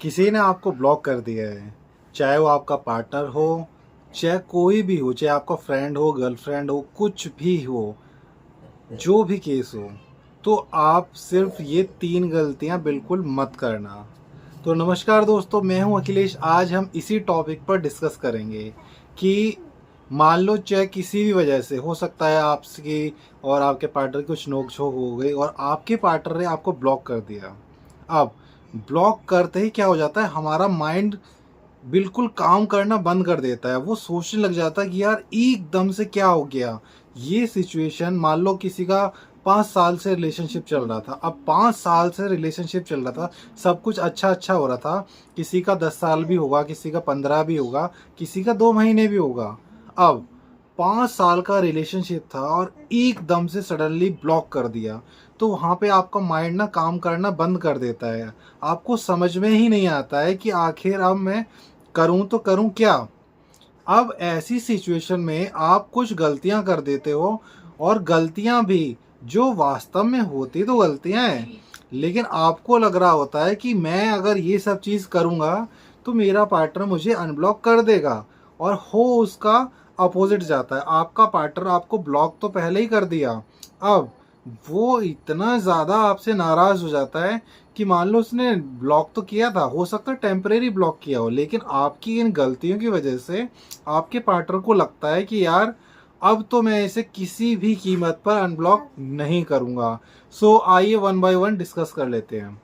किसी ने आपको ब्लॉक कर दिया है, चाहे वो आपका पार्टनर हो, चाहे कोई भी हो, चाहे आपका फ्रेंड हो, गर्लफ्रेंड हो, कुछ भी हो, जो भी केस हो, तो आप सिर्फ ये 3 गलतियां बिल्कुल मत करना। तो नमस्कार दोस्तों, मैं हूं अखिलेश। आज हम इसी टॉपिक पर डिस्कस करेंगे कि मान लो चाहे किसी भी वजह से हो सकता है आपकी और आपके पार्टनर की कुछ नोक-झोंक हो गई और आपके पार्टनर ने आपको ब्लॉक कर दिया। अब ब्लॉक करते ही क्या हो जाता है, हमारा माइंड बिल्कुल काम करना बंद कर देता है। वो सोचने लग जाता है कि यार एकदम से क्या हो गया। ये सिचुएशन मान लो किसी का 5 साल से रिलेशनशिप चल रहा था। अब 5 साल से रिलेशनशिप चल रहा था, सब कुछ अच्छा-अच्छा हो रहा था। किसी का 10 साल भी होगा, किसी का 15 भी होगा, किसी का 2 महीने भी होगा। अब 5 साल का रिलेशनशिप था और एकदम से सडनली ब्लॉक कर दिया। तो वहाँ पे आपका माइंड ना काम करना बंद कर देता है। आपको समझ में ही नहीं आता है कि आखिर अब मैं करूँ तो करूँ क्या? अब ऐसी सिचुएशन में आप कुछ गलतियाँ कर देते हो और गलतियाँ भी जो वास्तव में होती तो गलतियाँ हैं, लेकिन आपको लग रहा होता है कि मैं अगर ये सब चीज़ करूँगा तो मेरा पार्टनर मुझे अनब्लॉक कर देगा और हो उसका अपोज़िट जाता है। आपका पार्टनर आपको ब्लॉक तो पहले ही कर दिया, अब वो इतना ज़्यादा आपसे नाराज़ हो जाता है कि मान लो उसने ब्लॉक तो किया था, हो सकता है टेम्परेरी ब्लॉक किया हो, लेकिन आपकी इन गलतियों की वजह से आपके पार्टनर को लगता है कि यार अब तो मैं इसे किसी भी कीमत पर अनब्लॉक नहीं करूँगा। सो आइए वन बाय वन डिस्कस कर लेते हैं।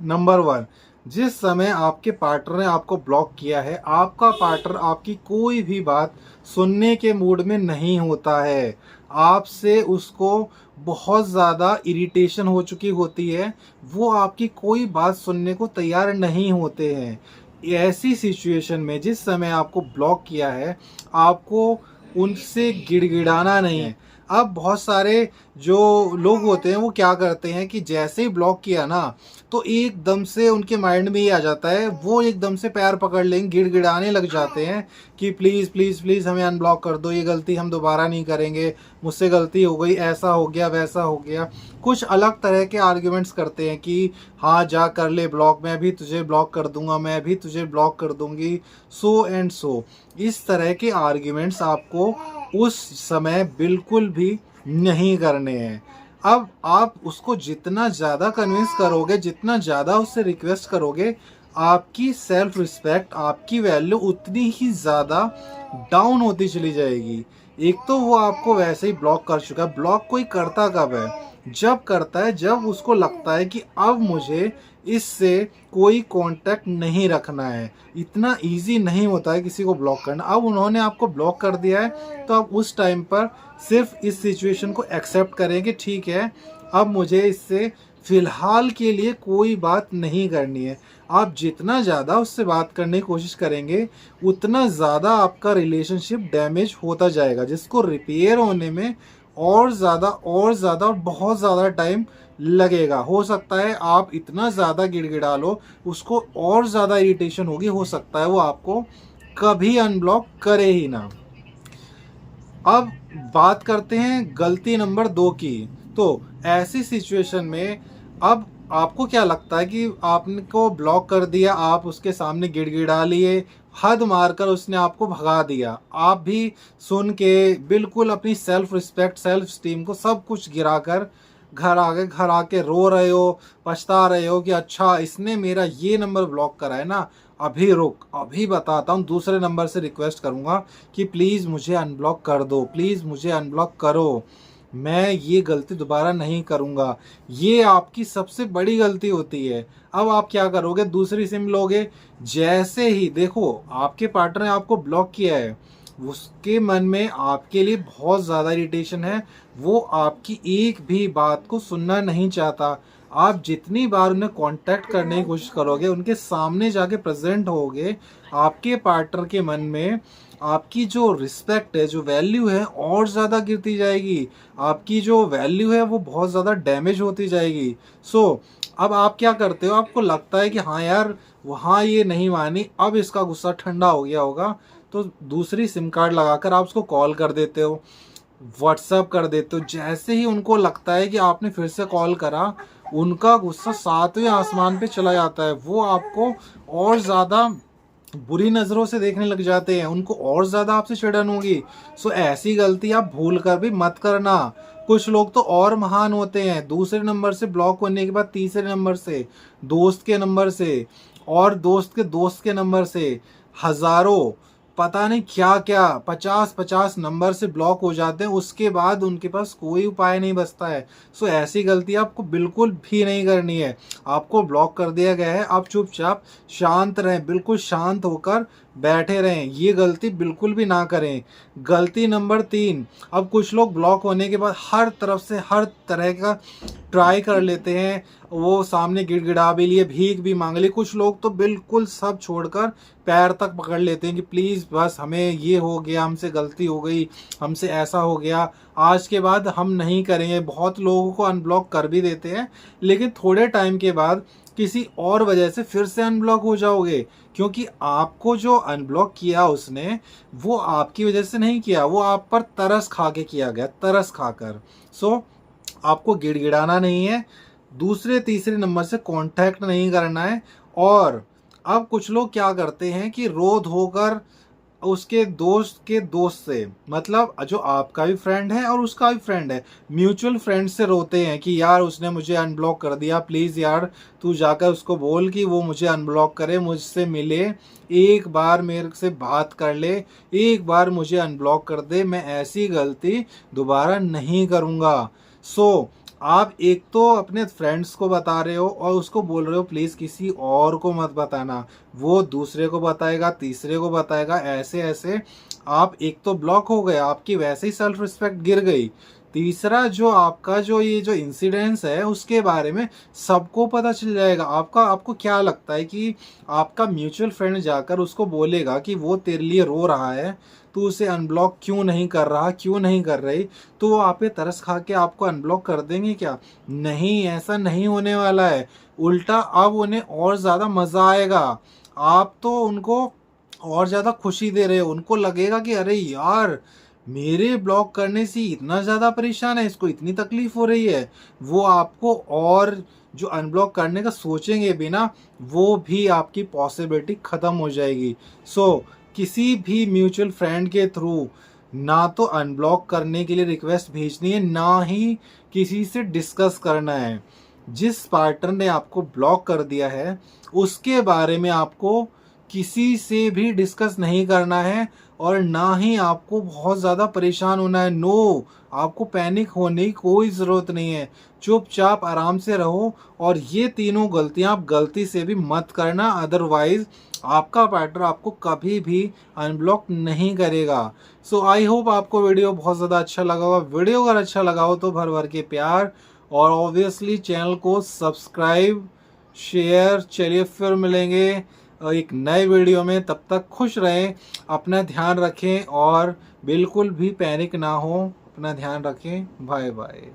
नंबर 1, जिस समय आपके पार्टनर ने आपको ब्लॉक किया है, आपका पार्टनर आपकी कोई भी बात सुनने के मूड में नहीं होता है। आपसे उसको बहुत ज़्यादा इरिटेशन हो चुकी होती है, वो आपकी कोई बात सुनने को तैयार नहीं होते हैं। ऐसी सिचुएशन में जिस समय आपको ब्लॉक किया है, आपको उनसे गिड़गिड़ाना नहीं है। अब बहुत सारे जो लोग होते हैं वो क्या करते हैं कि जैसे ही ब्लॉक किया ना, तो एकदम से उनके माइंड में ये आ जाता है, वो एकदम से पैर पकड़ लेंगे, गिड़गिड़ाने लग जाते हैं कि प्लीज़ प्लीज़ प्लीज़ हमें अनब्लॉक कर दो, ये गलती हम दोबारा नहीं करेंगे, मुझसे गलती हो गई, ऐसा हो गया वैसा हो गया। कुछ अलग तरह के आर्ग्यूमेंट्स करते हैं कि हाँ जा कर ले ब्लॉक, मैं भी तुझे ब्लॉक कर दूंगा, मैं भी तुझे ब्लॉक कर दूंगी, सो एंड सो। इस तरह के आर्ग्यूमेंट्स आपको उस समय बिल्कुल भी नहीं करने हैं। अब आप उसको जितना ज़्यादा कन्विंस करोगे, जितना ज़्यादा उससे रिक्वेस्ट करोगे, आपकी सेल्फ रिस्पेक्ट, आपकी वैल्यू उतनी ही ज़्यादा डाउन होती चली जाएगी। एक तो वो आपको वैसे ही ब्लॉक कर चुका है। ब्लॉक कोई करता कब है? जब करता है जब उसको लगता है कि अब मुझे इससे कोई कांटेक्ट नहीं रखना है। इतना ईज़ी नहीं होता है किसी को ब्लॉक करना। अब उन्होंने आपको ब्लॉक कर दिया है, तो आप उस टाइम पर सिर्फ इस सिचुएशन को एक्सेप्ट करें कि ठीक है, अब मुझे इससे फ़िलहाल के लिए कोई बात नहीं करनी है। आप जितना ज़्यादा उससे बात करने की कोशिश करेंगे, उतना ज़्यादा आपका रिलेशनशिप डैमेज होता जाएगा, जिसको रिपेयर होने में और ज़्यादा और बहुत ज़्यादा टाइम लगेगा। हो सकता है आप इतना ज़्यादा गिड़गिड़ा लो, उसको और ज़्यादा इरिटेशन होगी, हो सकता है वो आपको कभी अनब्लॉक करे ही ना। अब बात करते हैं गलती नंबर 2 की। तो ऐसी सिचुएशन में अब आपको क्या लगता है कि आपने को ब्लॉक कर दिया, आप उसके सामने गिड़गिड़ा लिए, हद मारकर उसने आपको भगा दिया। आप भी सुन के बिल्कुल अपनी सेल्फ रिस्पेक्ट, सेल्फ स्टीम को सब कुछ गिराकर घर आके रो रहे हो, पछता रहे हो कि अच्छा इसने मेरा ये नंबर ब्लॉक करा है ना, अभी रुक, अभी बताता हूँ, दूसरे नंबर से रिक्वेस्ट करूँगा कि प्लीज़ मुझे अनब्लॉक कर दो, प्लीज़ मुझे अनब्लॉक करो, मैं ये गलती दोबारा नहीं करूँगा। ये आपकी सबसे बड़ी गलती होती है। अब आप क्या करोगे, दूसरी सिम लोगे। जैसे ही देखो आपके पार्टनर ने आपको ब्लॉक किया है, उसके मन में आपके लिए बहुत ज़्यादा इरिटेशन है, वो आपकी एक भी बात को सुनना नहीं चाहता। आप जितनी बार उन्हें कांटेक्ट करने की कोशिश करोगे, उनके सामने जाके प्रेजेंट होगे, आपके पार्टनर के मन में आपकी जो रिस्पेक्ट है, जो वैल्यू है, और ज़्यादा गिरती जाएगी। आपकी जो वैल्यू है वो बहुत ज़्यादा डैमेज होती जाएगी। अब आप क्या करते हो, आपको लगता है कि हाँ यार वहाँ ये नहीं मानी, अब इसका गुस्सा ठंडा हो गया होगा, तो दूसरी सिम कार्ड लगाकर आप उसको कॉल कर देते हो, व्हाट्सएप कर देते हो। जैसे ही उनको लगता है कि आपने फिर से कॉल करा, उनका गुस्सा 7वें आसमान पे चला जाता है। वो आपको और ज़्यादा बुरी नज़रों से देखने लग जाते हैं, उनको और ज़्यादा आपसे चिढ़न होगी। सो ऐसी गलती आप भूल कर भी मत करना। कुछ लोग तो और महान होते हैं, दूसरे नंबर से ब्लॉक होने के बाद तीसरे नंबर से, दोस्त के नंबर से, और दोस्त के नंबर से, हज़ारों पता नहीं क्या क्या 50-50 नंबर से ब्लॉक हो जाते हैं। उसके बाद उनके पास कोई उपाय नहीं बचता है। सो ऐसी गलती आपको बिल्कुल भी नहीं करनी है। आपको ब्लॉक कर दिया गया है, आप चुपचाप शांत रहें, बिल्कुल शांत होकर बैठे रहें, ये गलती बिल्कुल भी ना करें। गलती नंबर 3, अब कुछ लोग ब्लॉक होने के बाद हर तरफ से हर तरह का ट्राई कर लेते हैं। वो सामने गिड़गिड़ा भी लिए, भीख भी मांग ली। कुछ लोग तो बिल्कुल सब छोड़कर पैर तक पकड़ लेते हैं कि प्लीज़ बस हमें ये हो गया, हमसे गलती हो गई, हमसे ऐसा हो गया, आज के बाद हम नहीं करेंगे। बहुत लोगों को अनब्लॉक कर भी देते हैं, लेकिन थोड़े टाइम के बाद किसी और वजह से फिर से अनब्लॉक हो जाओगे, क्योंकि आपको जो अनब्लॉक किया उसने, वो आपकी वजह से नहीं किया, वो आप पर तरस खा के किया गया, तरस खाकर। सो आपको गिड़गिड़ाना नहीं है, दूसरे तीसरे नंबर से कांटेक्ट नहीं करना है। और अब कुछ लोग क्या करते हैं कि रो धोकर उसके दोस्त के दोस्त से, मतलब जो आपका भी फ्रेंड है और उसका भी फ्रेंड है, म्यूचुअल फ्रेंड से रोते हैं कि यार उसने मुझे अनब्लॉक कर दिया, प्लीज़ यार तू जाकर उसको बोल कि वो मुझे अनब्लॉक करे, मुझसे मिले, एक बार मेरे से बात कर ले, एक बार मुझे अनब्लॉक कर दे, मैं ऐसी गलती दोबारा नहीं करूँगा। सो आप एक तो अपने फ्रेंड्स को बता रहे हो और उसको बोल रहे हो प्लीज़ किसी और को मत बताना, वो दूसरे को बताएगा, तीसरे को बताएगा, ऐसे ऐसे आप एक तो ब्लॉक हो गए, आपकी वैसे ही सेल्फ रिस्पेक्ट गिर गई। तीसरा जो आपका जो ये जो इंसिडेंस है उसके बारे में सबको पता चल जाएगा। आपको क्या लगता है कि आपका म्यूचुअल फ्रेंड जाकर उसको बोलेगा कि वो तेरे लिए रो रहा है, तू उसे अनब्लॉक क्यों नहीं कर रहा, क्यों नहीं कर रही, तो वो आप पे तरस खा के आपको अनब्लॉक कर देंगे क्या? नहीं, ऐसा नहीं होने वाला है। उल्टा अब उन्हें और ज़्यादा मज़ा आएगा। आप तो उनको और ज़्यादा खुशी दे रहे हो, उनको लगेगा कि अरे यार, मेरे ब्लॉक करने से इतना ज़्यादा परेशान है, इसको इतनी तकलीफ़ हो रही है। वो आपको और जो अनब्लॉक करने का सोचेंगे भी ना, वो भी आपकी पॉसिबिलिटी ख़त्म हो जाएगी। सो किसी भी म्यूचुअल फ्रेंड के थ्रू ना तो अनब्लॉक करने के लिए रिक्वेस्ट भेजनी है, ना ही किसी से डिस्कस करना है। जिस पार्टनर ने आपको ब्लॉक कर दिया है, उसके बारे में आपको किसी से भी डिस्कस नहीं करना है, और ना ही आपको बहुत ज़्यादा परेशान होना है। नो, आपको पैनिक होने की कोई ज़रूरत नहीं है। चुपचाप आराम से रहो, और ये तीनों गलतियां आप गलती से भी मत करना, अदरवाइज़ आपका पार्टनर आपको कभी भी अनब्लॉक नहीं करेगा। सो आई होप आपको वीडियो बहुत ज़्यादा अच्छा लगा होगा। वीडियो अगर अच्छा लगा हो तो भर भर के प्यार, और ऑब्वियसली चैनल को सब्सक्राइब, शेयर। चलिए फिर मिलेंगे एक नए वीडियो में, तब तक खुश रहें, अपना ध्यान रखें और बिल्कुल भी पैनिक ना हो। अपना ध्यान रखें। Bye bye.